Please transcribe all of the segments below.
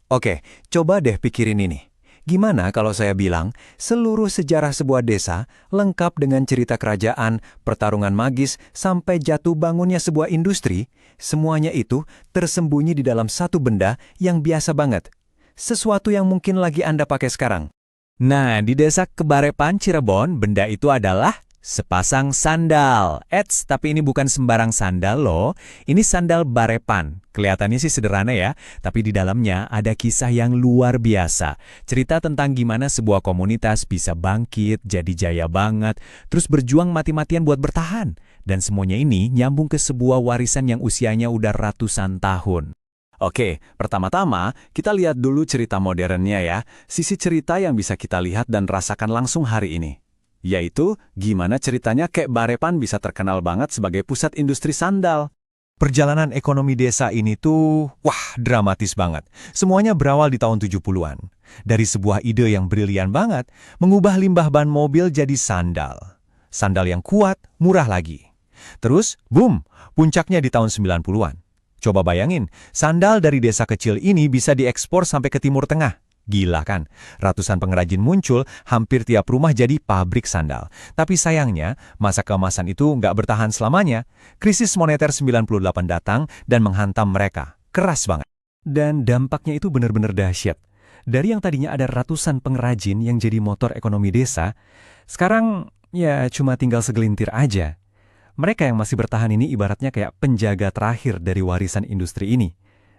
Oke, coba deh pikirin ini. Gimana kalau saya bilang, seluruh sejarah sebuah desa lengkap dengan cerita kerajaan, pertarungan magis, sampai jatuh bangunnya sebuah industri, semuanya itu tersembunyi di dalam satu benda yang biasa banget. Sesuatu yang mungkin lagi Anda pakai sekarang. Nah, di desa Kebarepan, Cirebon, benda itu adalah sepasang sandal. Tapi ini bukan sembarang sandal loh. Ini sandal Barepan. Kelihatannya sih sederhana ya, tapi di dalamnya ada kisah yang luar biasa. Cerita tentang gimana sebuah komunitas bisa bangkit, jadi jaya banget, terus berjuang mati-matian buat bertahan. Dan semuanya ini nyambung ke sebuah warisan yang usianya udah ratusan tahun. Oke, pertama-tama kita lihat dulu cerita modernnya ya. Sisi cerita yang bisa kita lihat dan rasakan langsung hari ini. Yaitu, gimana ceritanya Kek Barepan bisa terkenal banget sebagai pusat industri sandal. Perjalanan ekonomi desa ini tuh, dramatis banget. Semuanya berawal di tahun 70-an. Dari sebuah ide yang brilian banget, mengubah limbah ban mobil jadi sandal. Sandal yang kuat, murah lagi. Terus, boom, puncaknya di tahun 90-an. Coba bayangin, sandal dari desa kecil ini bisa diekspor sampai ke Timur Tengah. Gila kan? Ratusan pengrajin muncul, hampir tiap rumah jadi pabrik sandal. Tapi sayangnya, masa keemasan itu nggak bertahan selamanya. Krisis moneter 98 datang dan menghantam mereka. Keras banget. Dan dampaknya itu benar-benar dahsyat. Dari yang tadinya ada ratusan pengrajin yang jadi motor ekonomi desa, sekarang ya cuma tinggal segelintir aja. Mereka yang masih bertahan ini ibaratnya kayak penjaga terakhir dari warisan industri ini.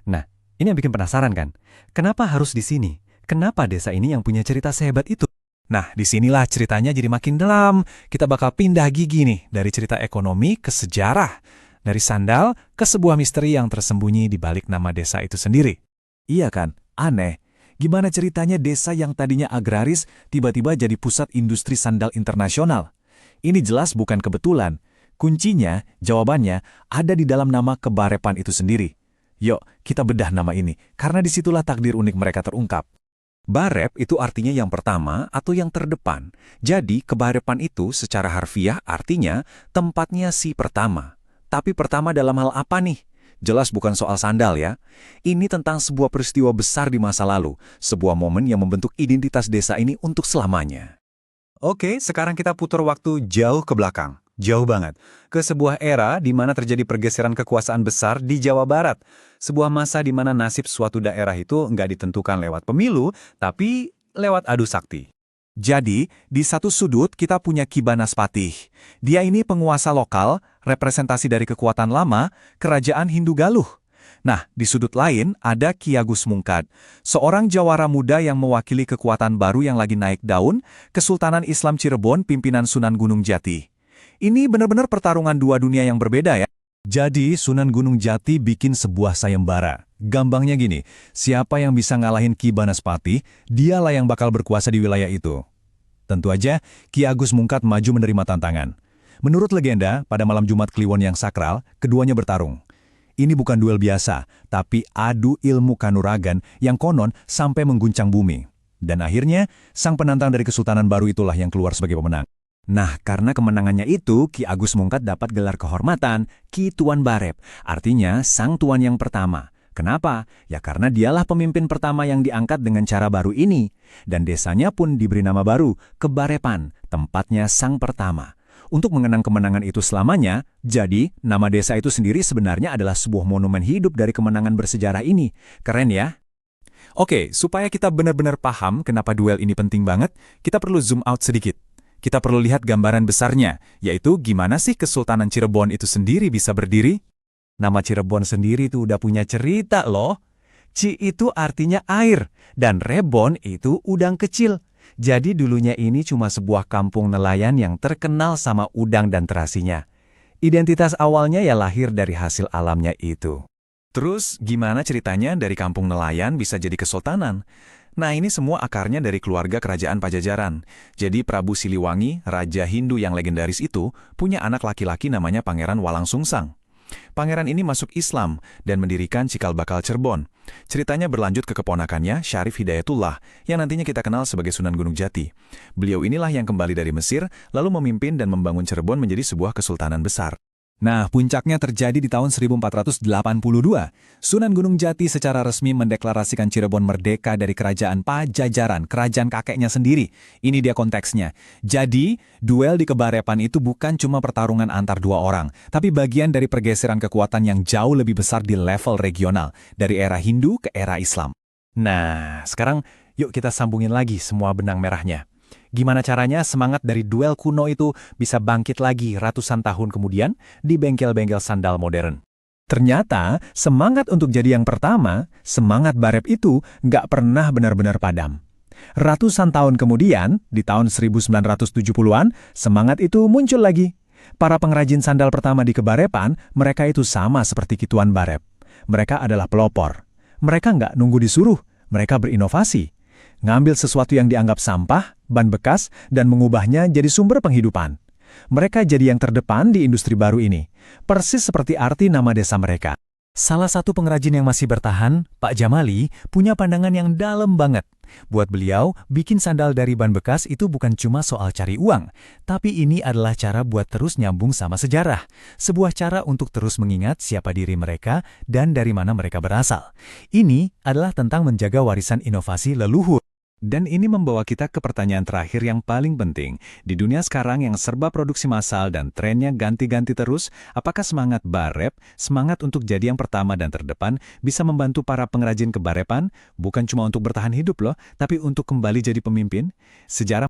Nah, ini yang bikin penasaran kan? Kenapa harus di sini? Kenapa desa ini yang punya cerita sehebat itu? Nah, disinilah ceritanya jadi makin dalam. Kita bakal pindah gigi nih, dari cerita ekonomi ke sejarah. Dari sandal ke sebuah misteri yang tersembunyi di balik nama desa itu sendiri. Iya kan? Aneh. Gimana ceritanya desa yang tadinya agraris, tiba-tiba jadi pusat industri sandal internasional? Ini jelas bukan kebetulan. Kuncinya, jawabannya, ada di dalam nama Kebarepan itu sendiri. Yuk, kita bedah nama ini, karena disitulah takdir unik mereka terungkap. Barep itu artinya yang pertama atau yang terdepan. Jadi, Kebarepan itu secara harfiah artinya tempatnya si pertama. Tapi pertama dalam hal apa nih? Jelas bukan soal sandal ya. Ini tentang sebuah peristiwa besar di masa lalu, sebuah momen yang membentuk identitas desa ini untuk selamanya. Oke, sekarang kita putar waktu jauh ke belakang. Jauh banget. Ke sebuah era di mana terjadi pergeseran kekuasaan besar di Jawa Barat. Sebuah masa di mana nasib suatu daerah itu nggak ditentukan lewat pemilu, tapi lewat adu sakti. Jadi, di satu sudut kita punya Ki Banaspati. Dia ini penguasa lokal, representasi dari kekuatan lama, kerajaan Hindu Galuh. Nah, di sudut lain ada Ki Agus Mungkad, seorang jawara muda yang mewakili kekuatan baru yang lagi naik daun, Kesultanan Islam Cirebon pimpinan Sunan Gunung Jati. Ini benar-benar pertarungan dua dunia yang berbeda ya. Jadi Sunan Gunung Jati bikin sebuah sayembara. Gampangnya gini, siapa yang bisa ngalahin Ki Banaspati, dialah yang bakal berkuasa di wilayah itu. Tentu aja, Ki Agus Mungkad maju menerima tantangan. Menurut legenda, pada malam Jumat Kliwon yang sakral, keduanya bertarung. Ini bukan duel biasa, tapi adu ilmu kanuragan yang konon sampai mengguncang bumi. Dan akhirnya, sang penantang dari Kesultanan baru itulah yang keluar sebagai pemenang. Nah, karena kemenangannya itu, Ki Agus Mungkad dapat gelar kehormatan Ki Tuan Barep, artinya sang tuan yang pertama. Kenapa? Ya karena dialah pemimpin pertama yang diangkat dengan cara baru ini. Dan desanya pun diberi nama baru, Kebarepan, tempatnya sang pertama. Untuk mengenang kemenangan itu selamanya, jadi nama desa itu sendiri sebenarnya adalah sebuah monumen hidup dari kemenangan bersejarah ini. Keren ya? Oke, supaya kita benar-benar paham kenapa duel ini penting banget, kita perlu zoom out sedikit. Kita perlu lihat gambaran besarnya, yaitu gimana sih Kesultanan Cirebon itu sendiri bisa berdiri? Nama Cirebon sendiri tuh udah punya cerita loh. Ci itu artinya air, dan Rebon itu udang kecil. Jadi dulunya ini cuma sebuah kampung nelayan yang terkenal sama udang dan terasinya. Identitas awalnya ya lahir dari hasil alamnya itu. Terus gimana ceritanya dari kampung nelayan bisa jadi kesultanan? Nah, ini semua akarnya dari keluarga kerajaan Pajajaran. Jadi Prabu Siliwangi, raja Hindu yang legendaris itu, punya anak laki-laki namanya Pangeran Walangsungsang. Pangeran ini masuk Islam dan mendirikan Cikal Bakal Cirebon. Ceritanya berlanjut ke keponakannya, Syarif Hidayatullah, yang nantinya kita kenal sebagai Sunan Gunung Jati. Beliau inilah yang kembali dari Mesir, lalu memimpin dan membangun Cirebon menjadi sebuah kesultanan besar. Nah, puncaknya terjadi di tahun 1482. Sunan Gunung Jati secara resmi mendeklarasikan Cirebon merdeka dari kerajaan Pajajaran, kerajaan kakeknya sendiri. Ini dia konteksnya. Jadi, duel di Kebarepan itu bukan cuma pertarungan antar dua orang, tapi bagian dari pergeseran kekuatan yang jauh lebih besar di level regional, dari era Hindu ke era Islam. Nah, sekarang yuk kita sambungin lagi semua benang merahnya. Gimana caranya semangat dari duel kuno itu bisa bangkit lagi ratusan tahun kemudian di bengkel-bengkel sandal modern? Ternyata, semangat untuk jadi yang pertama, semangat Barep itu nggak pernah benar-benar padam. Ratusan tahun kemudian, di tahun 1970-an, semangat itu muncul lagi. Para pengrajin sandal pertama di Kebarepan, mereka itu sama seperti Kituan Barep. Mereka adalah pelopor. Mereka nggak nunggu disuruh, mereka berinovasi. Ngambil sesuatu yang dianggap sampah, ban bekas, dan mengubahnya jadi sumber penghidupan. Mereka jadi yang terdepan di industri baru ini, persis seperti arti nama desa mereka. Salah satu pengrajin yang masih bertahan, Pak Jamali, punya pandangan yang dalam banget. Buat beliau, bikin sandal dari ban bekas itu bukan cuma soal cari uang, tapi ini adalah cara buat terus nyambung sama sejarah. Sebuah cara untuk terus mengingat siapa diri mereka dan dari mana mereka berasal. Ini adalah tentang menjaga warisan inovasi leluhur. Dan ini membawa kita ke pertanyaan terakhir yang paling penting. Di dunia sekarang yang serba produksi massal dan trennya ganti-ganti terus, apakah semangat Barep, semangat untuk jadi yang pertama dan terdepan, bisa membantu para pengrajin Kebarepan? Bukan cuma untuk bertahan hidup loh, tapi untuk kembali jadi pemimpin? Sejarah